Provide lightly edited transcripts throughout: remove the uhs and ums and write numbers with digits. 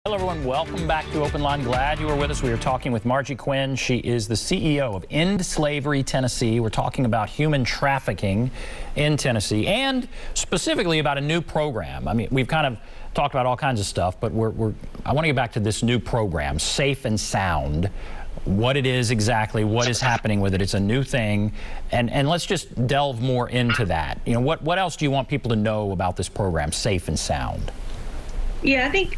Hello, everyone. Welcome back to OpenLine. Glad you are with us. We are talking with Margie Quin. She is the CEO of End Slavery Tennessee. We're talking about human trafficking in Tennessee and specifically about a new program. I mean, we've kind of talked about all kinds of stuff, but I want to get back to this new program, Safe and Sound. What it is exactly, what is happening with it. It's a new thing, and let's just delve more into that. You know, what else do you want people to know about this program, Safe and Sound? Yeah, I think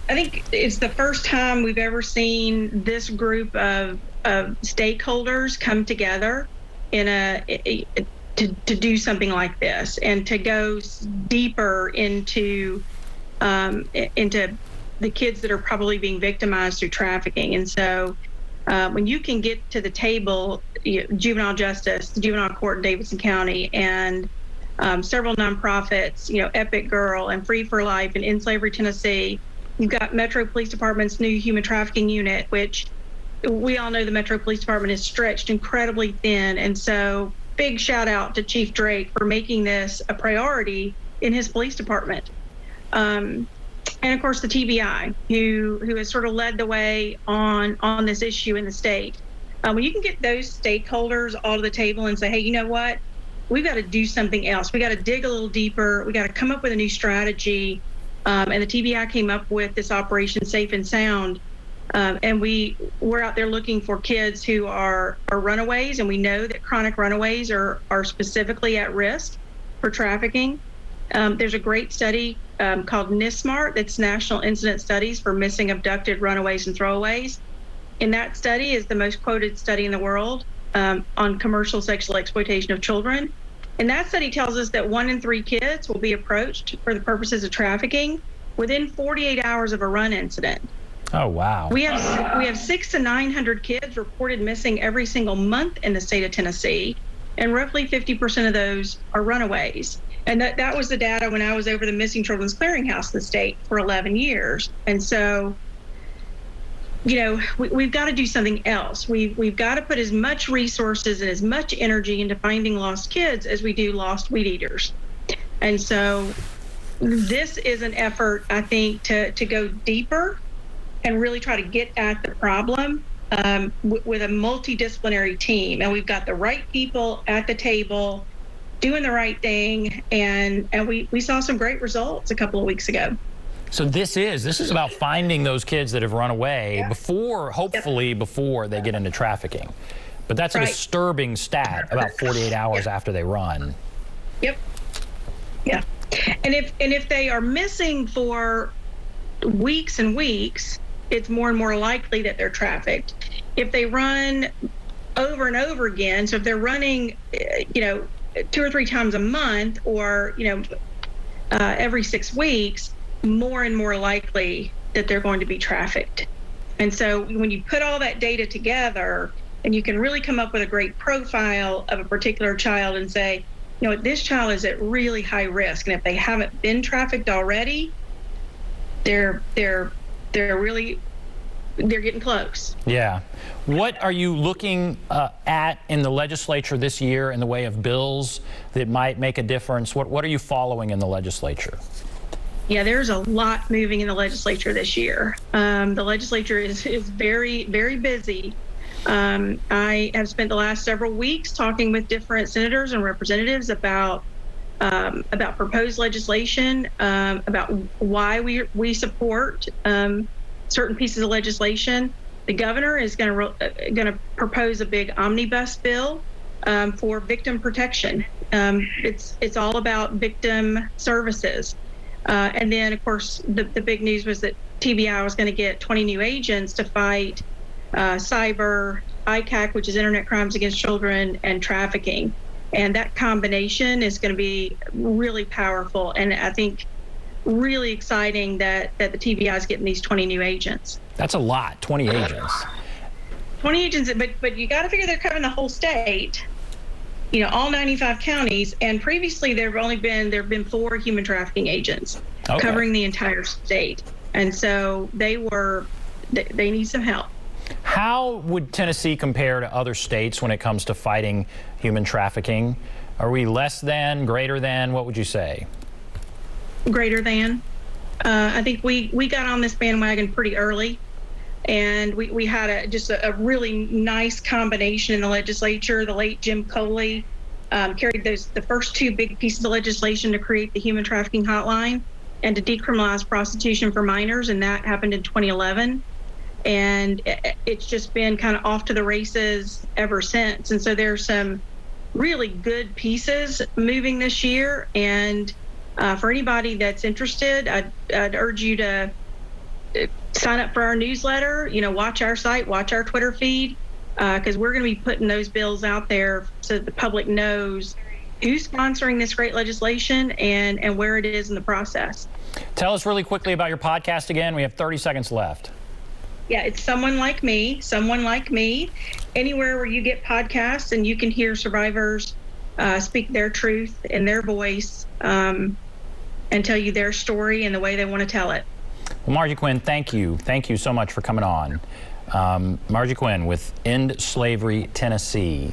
it's the first time we've ever seen this group of stakeholders come together to do something like this and to go deeper into the kids that are probably being victimized through trafficking. And so when you can get to the table, juvenile justice, the juvenile court in Davidson County, and several nonprofits, Epic Girl and Free for Life and End Slavery Tennessee. You've got Metro Police Department's new human trafficking unit, which we all know the Metro Police Department is stretched incredibly thin. And so big shout out to Chief Drake for making this a priority in his police department. And of course, the TBI, who has sort of led the way on this issue in the state. When you can get those stakeholders all to the table and say, hey, you know what? We've got to do something else. We got to dig a little deeper. We got to come up with a new strategy. And the TBI came up with this Operation Safe and Sound. And we're out there looking for kids who are runaways. And we know that chronic runaways are specifically at risk for trafficking. There's a great study called NISMART, that's National Incident Studies for Missing, Abducted, Runaways, and Throwaways. And that study is the most quoted study in the world on commercial sexual exploitation of children. And that study tells us that 1 in 3 kids will be approached for the purposes of trafficking within 48 hours of a run incident. Oh, wow. We have 600 to 900 kids reported missing every single month in the state of Tennessee, and roughly 50% of those are runaways. And that was the data when I was over the Missing Children's Clearinghouse in the state for 11 years. And so, we've got to do something else. We've got to put as much resources and as much energy into finding lost kids as we do lost weed eaters. And so this is an effort, I think, to go deeper and really try to get at the problem with a multidisciplinary team. And we've got the right people at the table doing the right thing. And we saw some great results a couple of weeks ago. So this is about finding those kids that have run away hopefully before they get into trafficking. But that's a disturbing stat, about 48 hours after they run. Yep. Yeah. And if they are missing for weeks and weeks, it's more and more likely that they're trafficked. If they run over and over again, so if they're running, 2 or 3 times a month, or every 6 weeks, more and more likely that they're going to be trafficked. And so when you put all that data together, and you can really come up with a great profile of a particular child and say, this child is at really high risk, and if they haven't been trafficked already, they're getting close. Yeah. What are you looking at in the legislature this year in the way of bills that might make a difference? What are you following in the legislature? Yeah, there's a lot moving in the legislature this year. The legislature is very, very busy. I have spent the last several weeks talking with different senators and representatives about proposed legislation, about why we support certain pieces of legislation. The governor is going to propose a big omnibus bill for victim protection. It's all about victim services. And then, of course, the big news was that TBI was going to get 20 new agents to fight cyber, ICAC, which is Internet Crimes Against Children, and trafficking. And that combination is going to be really powerful. And I think really exciting that the TBI is getting these 20 new agents. That's a lot, 20 agents. 20 agents, but you got to figure they're covering the whole state. All 95 counties, and previously there have been 4 human trafficking agents covering the entire state, and so they need some help. How would Tennessee compare to other states when it comes to fighting human trafficking? Are we less than, greater than? What would you say? Greater than. I think we got on this bandwagon pretty early, and we had just a really nice combination in the legislature. The late Jim Coley carried the first two big pieces of legislation to create the human trafficking hotline and to decriminalize prostitution for minors, and that happened in 2011. And it's just been kind of off to the races ever since. And so there's some really good pieces moving this year. And for anybody that's interested, I'd urge you to sign up for our newsletter, watch our site, watch our Twitter feed, because we're going to be putting those bills out there so that the public knows who's sponsoring this great legislation and where it is in the process. Tell us really quickly about your podcast again. We have 30 seconds left. Yeah, it's Someone Like Me, anywhere where you get podcasts and you can hear survivors speak their truth and their voice and tell you their story and the way they want to tell it. Well, Margie Quin, thank you. Thank you so much for coming on. Margie Quin with End Slavery Tennessee.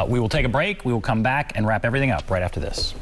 We will take a break. We will come back and wrap everything up right after this.